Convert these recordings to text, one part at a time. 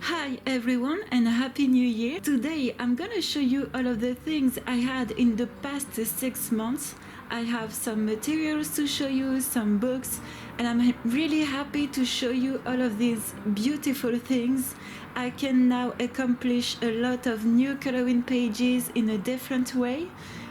Hi everyone and Happy New Year! Today I'm gonna show you all of the things I had in the past 6 months. I have some materials to show you, some books, and I'm really happy to show you all of these beautiful things. I can now accomplish a lot of new coloring pages in a different way.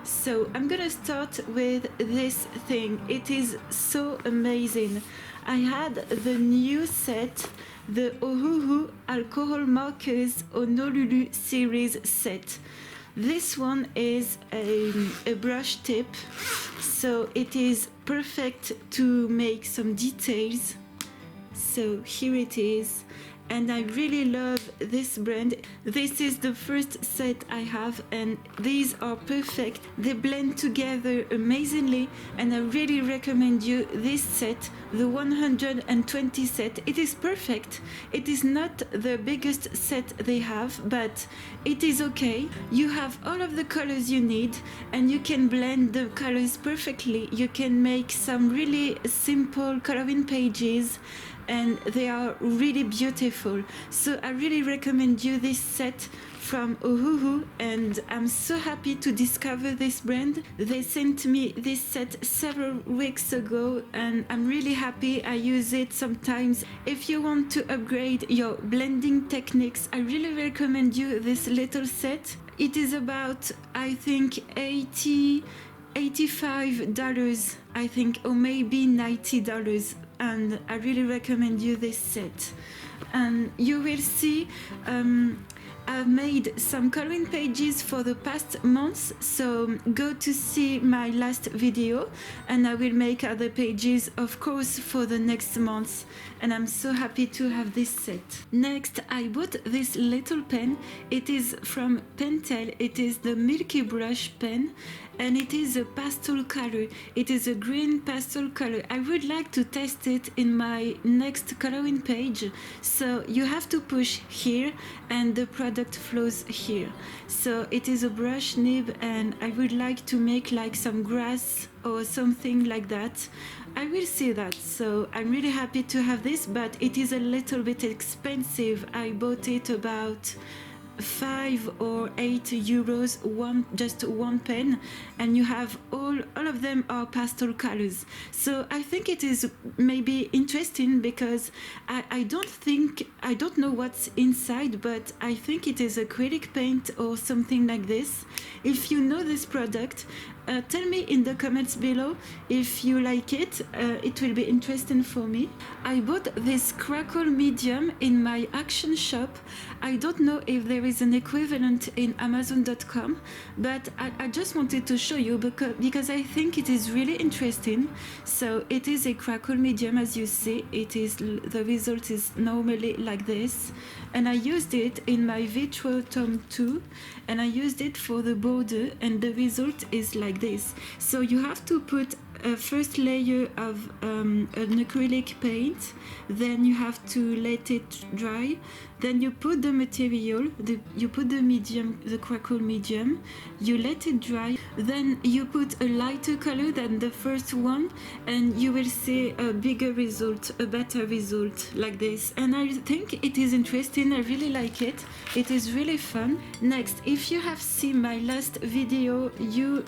So I'm gonna start with this thing. It is so amazing. I had the new set, the Ohuhu Alcohol Markers Honolulu series set. This one is a brush tip, so it is perfect to make some details. So here it is, and I really love this brand. This is the first set I have, and these are perfect. They blend together amazingly, and I really recommend you this set, the 120 set. It is perfect. It is not the biggest set they have, but it is okay. You have all of the colors you need, and you can blend the colors perfectly. You can make some really simple coloring pages, and they are really beautiful. So I really recommend you this set from Ohuhu, and I'm so happy to discover this brand. They sent me this set several weeks ago, and I'm really happy. I use it sometimes. If you want to upgrade your blending techniques, I really recommend you this little set. It is about, I think, $85, I think, or maybe $90, and I really recommend you this set. And you will see I've made some coloring pages for the past months, so go to see my last video, and I will make other pages, of course, for the next months, and I'm so happy to have this set. Next, I bought this little pen. It is from Pentel. It is the Milky brush pen, and it is a pastel color. It is a green pastel color. I would like to test it in my next coloring page. So you have to push here, and the product flows here. So it is a brush nib, and I would like to make like some grass or something like that. I will see that. So I'm really happy to have this, but it is a little bit expensive. I bought it about 5 or 8 euros, just one pen, and you have all of them are pastel colors. So I think it is maybe interesting because I don't know what's inside, but I think it is acrylic paint or something like this. If you know this product, tell me in the comments below if you like it. It will be interesting for me. I bought this Crackle medium in my Action shop. I don't know if there is an equivalent in Amazon.com, but I just wanted to show you because I think it is really interesting. So it is a Crackle medium, as you see. The result is normally like this, and I used it in my Vitro Tome 2, and I used it for the border, and the result is like this. So you have to put a first layer of an acrylic paint, then you have to let it dry, then you put the material, you put the medium, the Crackle medium, you let it dry, then you put a lighter color than the first one, and you will see a bigger result, a better result like this. And I think it is interesting. I really like it. It is really fun. Next, if you have seen my last video, you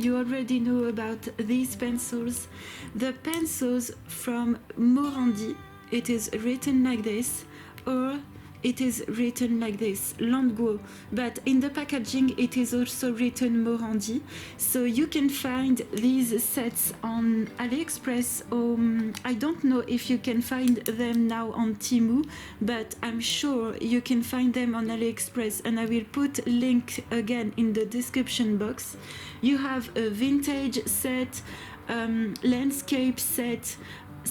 already know about these pencils. The pencils from Morandi. It is written like this, or it is written like this, Landgo, but in the packaging it is also written Morandi. So you can find these sets on AliExpress, or I don't know if you can find them now on Temu, but I'm sure you can find them on AliExpress, and I will put a link again in the description box. You have a vintage set, landscape set, a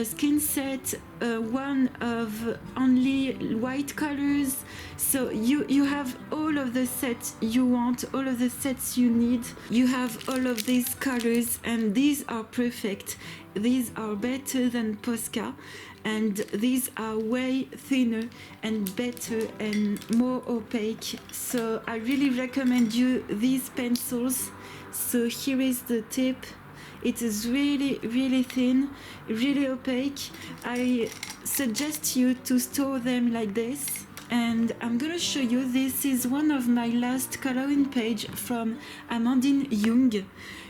skin set, one of only white colors. So you have all of the sets you want, all of the sets you need. You have all of these colors, and these are perfect. These are better than Posca, and these are way thinner and better and more opaque. So I really recommend you these pencils. So here is the tip. It is really, really thin, really opaque. I suggest you to store them like this. And I'm gonna show you, this is one of my last coloring page from Amandine Jung.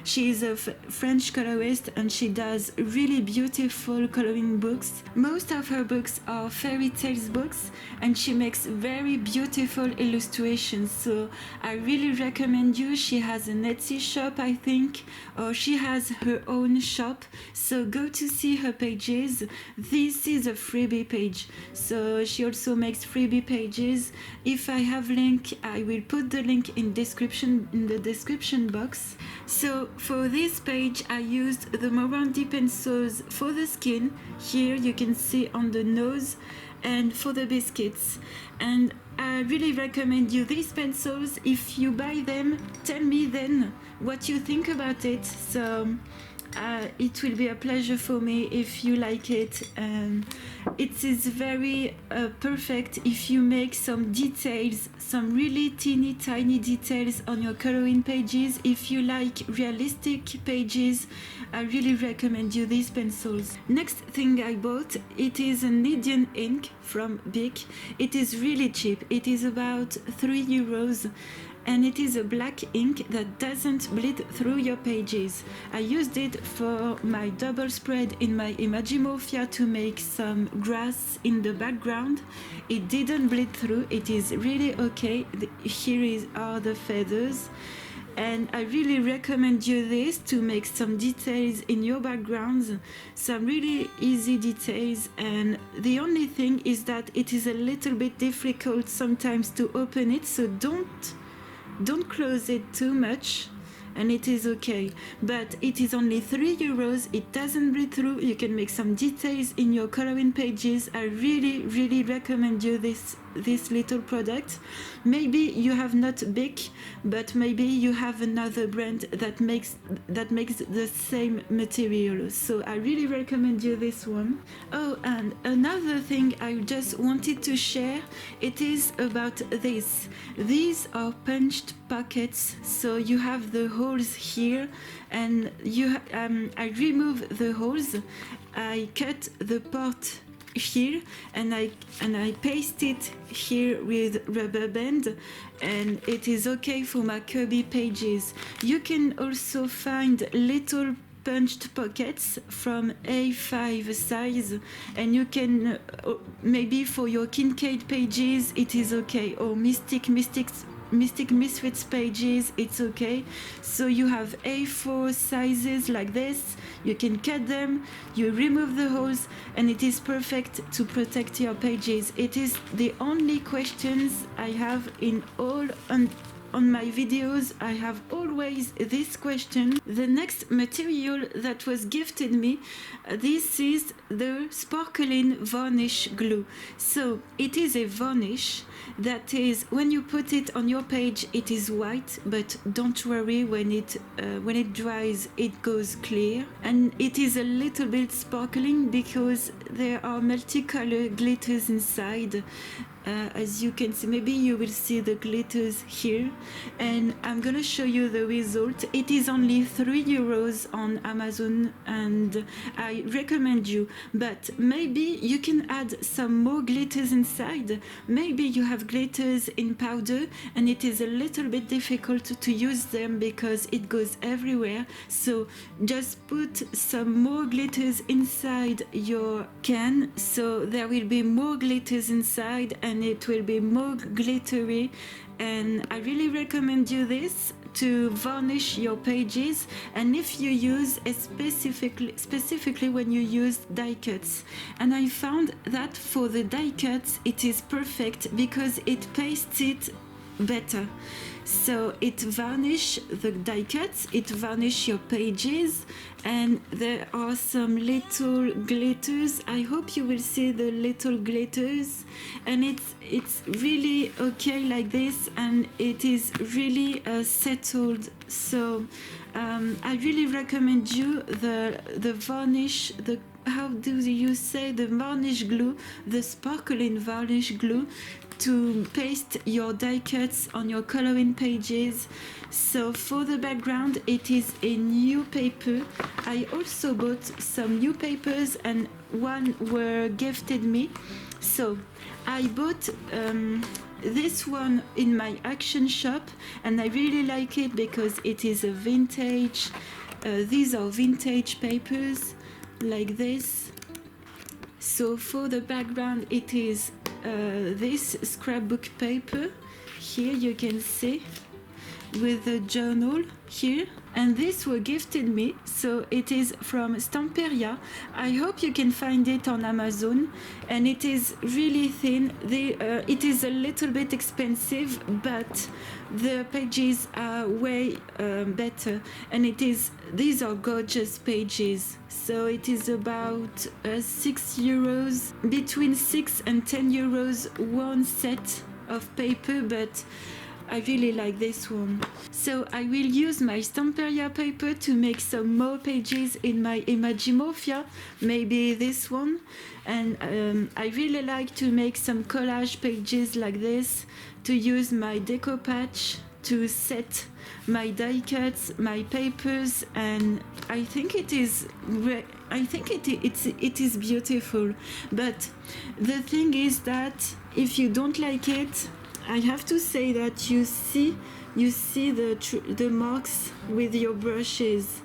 She is a French colorist and she does really beautiful coloring books. Most of her books are fairy tales books and she makes very beautiful illustrations. So I really recommend you. She has an Etsy shop, I think, or she has her own shop. So go to see her pages. This is a freebie page. So she also makes freebie pages. If I have link, I will put the link in the description box. So for this page, I used the Morandi pencils for the skin. Here you can see on the nose, and for the biscuits. And I really recommend you these pencils. If you buy them, tell me then what you think about it. So it will be a pleasure for me if you like it. It is very perfect if you make some details, some really teeny tiny details on your coloring pages. If you like realistic pages, I really recommend you these pencils. Next thing I bought, it is an Indian ink from Bic. It is really cheap. It is about €3. And it is a black ink that doesn't bleed through your pages. I used it for my double spread in my Imagimorphia to make some grass in the background. It didn't bleed through, it is really okay. Here are the feathers. And I really recommend you this to make some details in your backgrounds, some really easy details. And the only thing is that it is a little bit difficult sometimes to open it, so don't close it too much and it is okay. But it is only €3. It doesn't bleed through. You can make some details in your coloring pages. I really recommend you this little product. Maybe you have not Bic, but maybe you have another brand that makes the same material. So I really recommend you this one. Oh, and another thing I just wanted to share, it is about this. These are punched pockets, so you have the holes here, and I remove the holes. I cut the part here and I paste it here with rubber band, and it is okay for my Kirby pages. You can also find little punched pockets from A5 size, and you can maybe for your Kincaid pages it is okay, or Mystic Misfits pages, it's okay. So you have A4 sizes like this. You can cut them, you remove the holes, and it is perfect to protect your pages. It is the only questions I have in all on my videos. I have always this question. The next material that was gifted me, this is the sparkling varnish glue. So it is a varnish that is, when you put it on your page, it is white, but don't worry, when it dries, it goes clear, and it is a little bit sparkling because there are multicolor glitters inside. As you can see, maybe you will see the glitters here, and I'm gonna show you the result. It is only €3 on Amazon, and I recommend you, but maybe you can add some more glitters inside. Maybe you have glitters in powder and it is a little bit difficult to use them because it goes everywhere. So just put some more glitters inside your can, so there will be more glitters inside and it will be more glittery. And I really recommend you this to varnish your pages, and if you use specifically when you use die cuts. And I found that for the die cuts it is perfect because it pastes it better. So it varnish the die cuts, it varnish your pages, and there are some little glitters. I hope you will see the little glitters, and it's really okay like this, and it is really settled. So I really recommend you the varnish, the how do you say, the varnish glue, the sparkling varnish glue to paste your die cuts on your coloring pages. So for the background, it is a new paper. I also bought some new papers and one were gifted me. So I bought this one in my action shop and I really like it because it is a vintage. These are vintage papers like this. So for the background, it is this scrapbook paper. Here you can see with a journal here, and this were gifted me, so it is from Stamperia. I hope you can find it on Amazon, and it is really thin. It is a little bit expensive, but the pages are way better, and these are gorgeous pages. So it is about €6, between 6 and 10 euros one set of paper, but I really like this one. So I will use my Stamperia paper to make some more pages in my Imagimorphia, maybe this one. And I really like to make some collage pages like this, to use my Décopatch to set my die cuts, my papers, and I think it is beautiful. But the thing is that if you don't like it, I have to say that you see the marks with your brushes,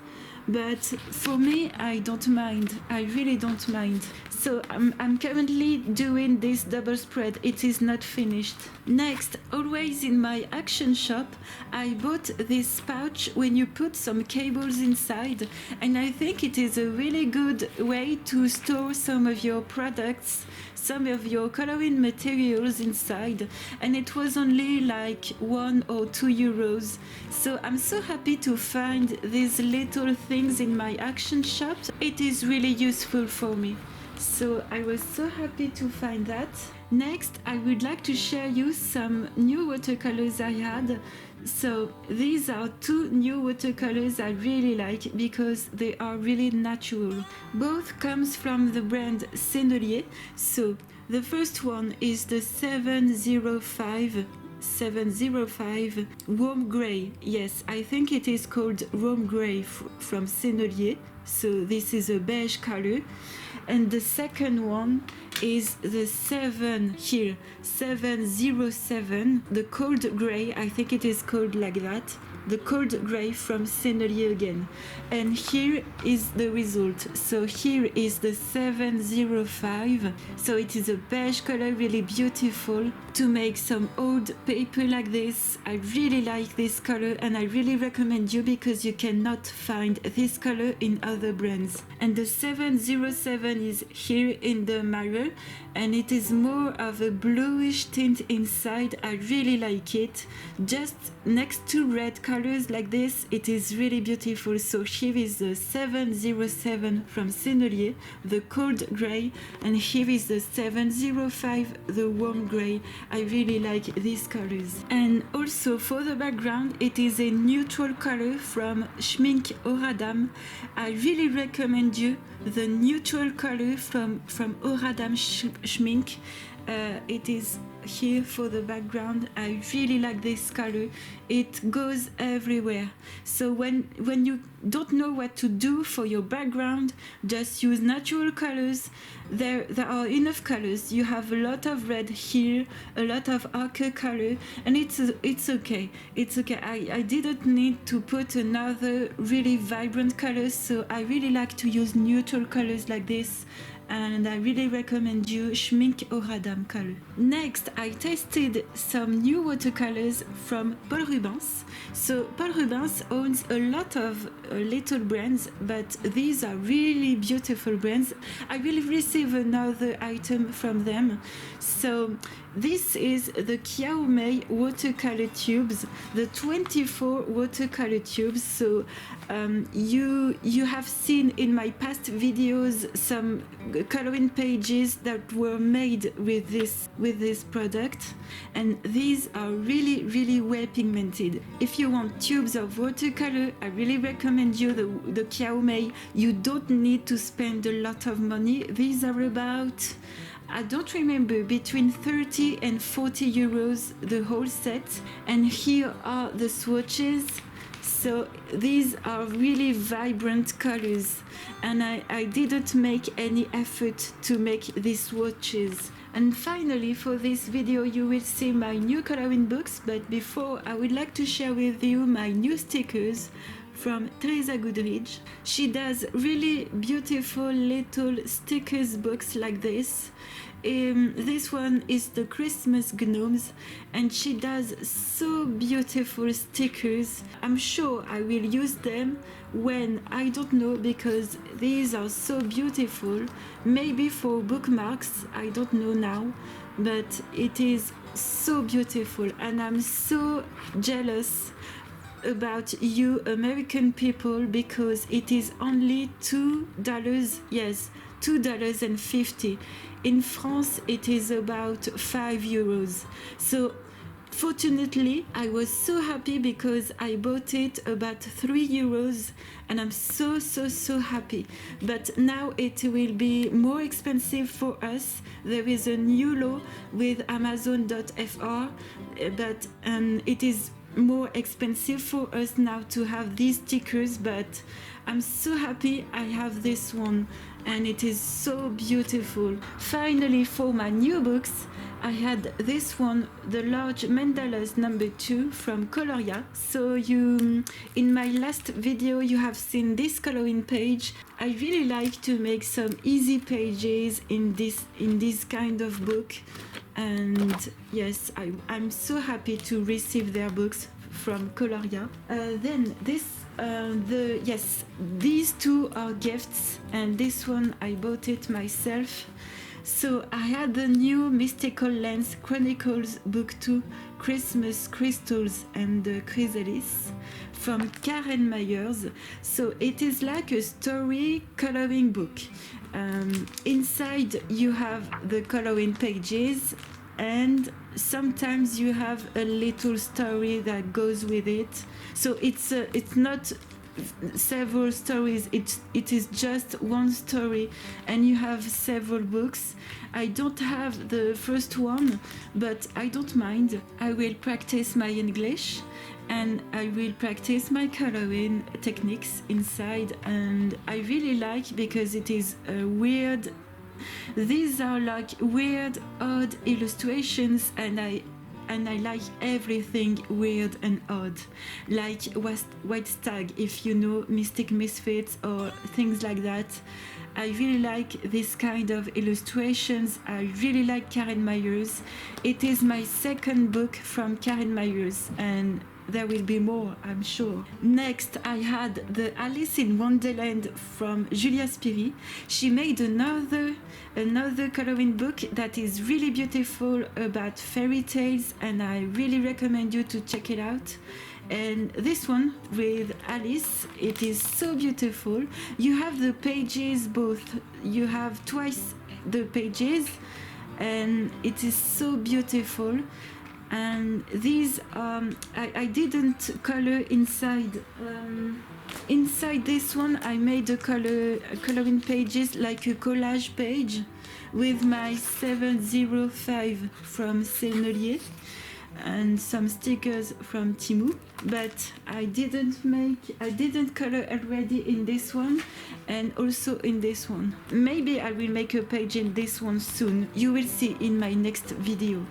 but for me, I don't mind. I really don't mind. So I'm currently doing this double spread. It is not finished. Next, always in my action shop, I bought this pouch when you put some cables inside, and I think it is a really good way to store some of your products, some of your coloring materials inside, and it was only like €1 or €2. So I'm so happy to find these little things in my action shop. It is really useful for me. So I was so happy to find that. Next, I would like to share you some new watercolors I had. So these are two new watercolors I really like because they are really natural. Both comes from the brand Sennelier. So the first one is the 705 warm gray. Yes, I think it is called warm gray from Sennelier. So this is a beige color. And the second one is the 707, the cold gray. I think it is called like that. The cold gray from Sennelier again. And here is the result. So here is the 705. So it is a beige color, really beautiful. To make some old paper like this, I really like this color and I really recommend you because you cannot find this color in other brands. And the 707 is here in the mirror and it is more of a bluish tint inside. I really like it. Just next to red colors like this, it is really beautiful. So here is the 707 from Sennelier, the cold gray, and here is the 705, the warm gray. I really like these colors. And also for the background, it is a neutral color from Schmink Oradam. I really recommend you the neutral color from Oradam Schmink. It is here for the background. I really like this color. It goes everywhere. So when you don't know what to do for your background, just use natural colors. There are enough colors. You have a lot of red here, a lot of ochre color, and it's okay. It's okay. I didn't need to put another really vibrant color, so I really like to use neutral colors like this. And I really recommend you Schmink Oradam color. Next, I tested some new watercolors from Paul Rubens. So Paul Rubens owns a lot of little brands, but these are really beautiful brands. I will receive another item from them. So This is the Qiaomei watercolor tubes, the 24 watercolor tubes. So you have seen in my past videos some coloring pages that were made with this product, and these are really well pigmented. If you want tubes of watercolor, I really recommend you the Qiaomei. You don't need to spend a lot of money. These are about, I don't remember, between 30 and 40 euros the whole set. And here are the swatches. So these are really vibrant colors, and I didn't make any effort to make these swatches. And finally, for this video, you will see my new coloring books, but before, I would like to share with you my new stickers from Teresa Goodridge. She does really beautiful little stickers books like this. This one is the Christmas gnomes, and she does so beautiful stickers. I'm sure I will use them when, I don't know, because these are so beautiful. Maybe for bookmarks, I don't know now, but it is so beautiful, and I'm so jealous about you American people, because it is only $2. Yes, $2.50. In France, it is about 5 euros. So fortunately, I was so happy because I bought it about 3 euros, and I'm so happy. But now it will be more expensive for us. There is a new law with Amazon.fr, but it is more expensive for us now to have these stickers, but I'm so happy I have this one, and it is so beautiful. Finally, for my new books, I had this one, the large mandalas number 2 from Coloria. So in my last video, you have seen this coloring page. I really like to make some easy pages in this kind of book. And yes, I'm so happy to receive their books from Coloria. Then these two are gifts, and this one I bought it myself. So I had the new Mystical Lens Chronicles Book 2, Christmas Crystals and Chrysalis from Karen Myers. So it is like a story coloring book. Inside you have the coloring pages, and sometimes you have a little story that goes with it. So it's not several stories, it is just one story, and you have several books. I don't have the first one, but I don't mind. I will practice my English, and I will practice my coloring techniques inside, and I really like, because it is weird. These are like weird, odd illustrations, and I like everything weird and odd, like White Stag, if you know Mystic Misfits or things like that. I really like this kind of illustrations. I really like Karen Myers. It is my second book from Karen Myers, and there will be more, I'm sure. Next, I had the Alice in Wonderland from Julia Spiri. She made another coloring book that is really beautiful about fairy tales, and I really recommend you to check it out. And this one with Alice, it is so beautiful. You have the pages both. You have twice the pages, and it is so beautiful. And these I didn't color inside. Inside this one, I made a coloring pages like a collage page with my 705 from Sennelier and some stickers from Timu. But I didn't color already in this one, and also in this one. Maybe I will make a page in this one soon. You will see in my next video.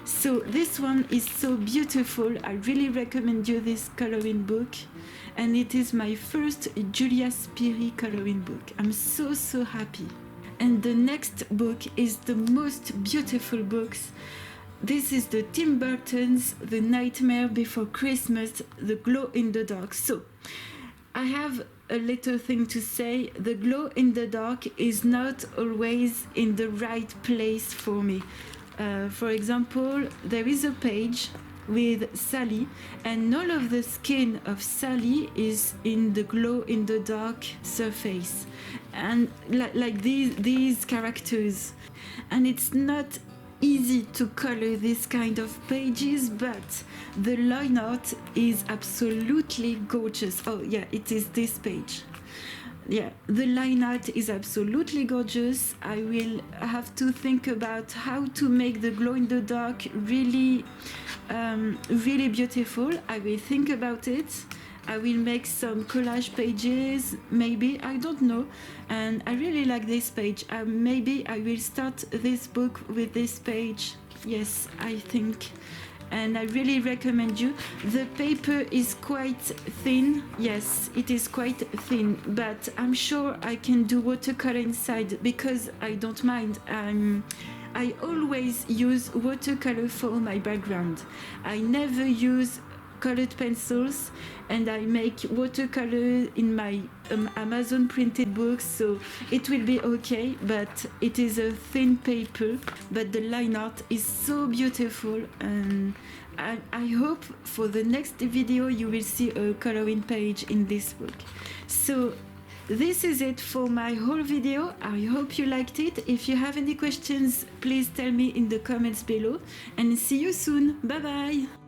So this one is so beautiful. I really recommend you this coloring book, and it is my first Julia Spiri coloring book. I'm so happy. And the next book is the most beautiful books. This is the Tim Burton's The Nightmare Before Christmas, The Glow in the Dark. So I have a little thing to say. The glow in the dark is not always in the right place for me. For example, there is a page with Sally, and all of the skin of Sally is in the glow in the dark surface, and like these characters. And it's not easy to color this kind of pages, but the line art is absolutely gorgeous. Oh yeah, it is this page. Yeah, the line art is absolutely gorgeous. I will have to think about how to make the glow in the dark really really beautiful. I will think about it. I will make some collage pages, maybe, I don't know. And I really like this page. Maybe I will start this book with this page. Yes, I think. And I really recommend you. The paper is quite thin. Yes, it is quite thin, but I'm sure I can do watercolor inside because I don't mind. I always use watercolor for my background. I never use colored pencils, and I make watercolor in my Amazon printed books, so it will be okay. But it is a thin paper, but the line art is so beautiful, and I hope for the next video you will see a coloring page in this book. So this is it for my whole video. I hope you liked it. If you have any questions, please tell me in the comments below, and see you soon. Bye bye.